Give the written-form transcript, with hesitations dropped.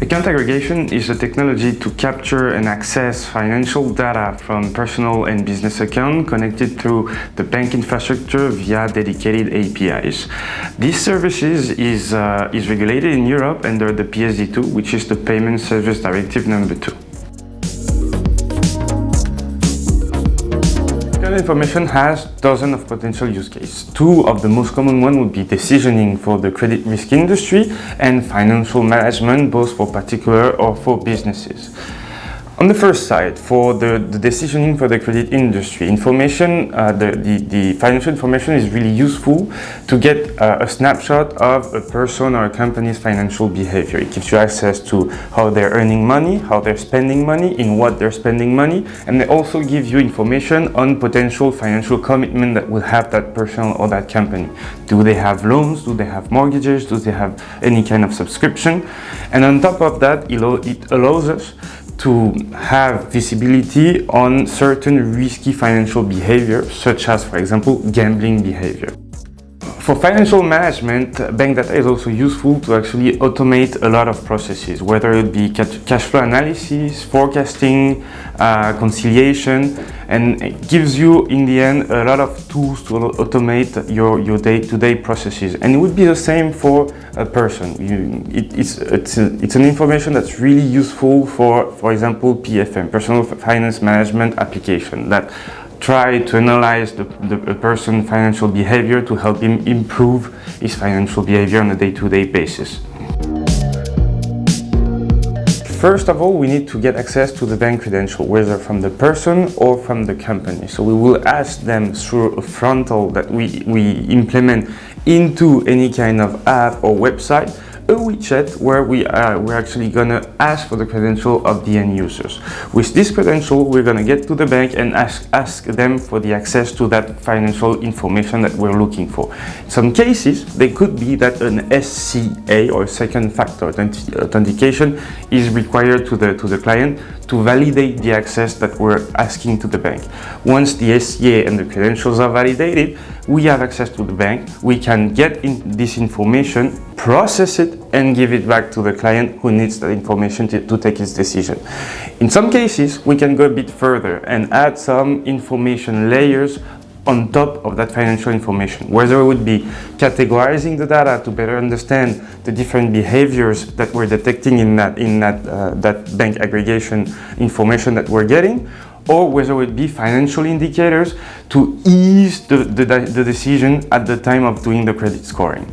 Account aggregation is a technology to capture and access financial data from personal and business accounts connected through the bank infrastructure via dedicated APIs. This services is regulated in Europe under the PSD2, which is the Payment Service Directive number 2. Account information has dozens of potential use cases. Two of the most common ones would be decisioning for the credit risk industry and financial management, both for particular or for businesses. On the first side, for the decisioning for the credit industry, information, the financial information is really useful to get a snapshot of a person or a company's financial behavior. It gives you access to how they're earning money, how they're spending money, in what they're spending money, and they also give you information on potential financial commitment that will have that person or that company. Do they have loans? Do they have mortgages? Do they have any kind of subscription? And on top of that, it allows us to have visibility on certain risky financial behavior, such as, for example, gambling behavior. For financial management, bank data is also useful to actually automate a lot of processes, whether it be cash flow analysis, forecasting, conciliation, and it gives you, in the end, a lot of tools to automate your day-to-day processes. And it would be the same for a person. It's an information that's really useful for example, PFM, Personal Finance Management Application, that try to analyze the person's financial behavior to help him improve his financial behavior on a day-to-day basis. First of all, we need to get access to the bank credential, whether from the person or from the company. So we will ask them through a frontal that we implement into any kind of app or website, a widget where we're actually gonna ask for the credential of the end users. With this credential, we're gonna get to the bank and ask them for the access to that financial information that we're looking for. In some cases, they could be that an SCA or second factor authentication is required to the client to validate the access that we're asking to the bank. Once the SCA and the credentials are validated, we have access to the bank. We can get this information, process it, and give it back to the client who needs that information to take his decision. In some cases, we can go a bit further and add some information layers on top of that financial information, whether it would be categorizing the data to better understand the different behaviors that we're detecting in that bank aggregation information that we're getting, or whether it would be financial indicators to ease the decision at the time of doing the credit scoring.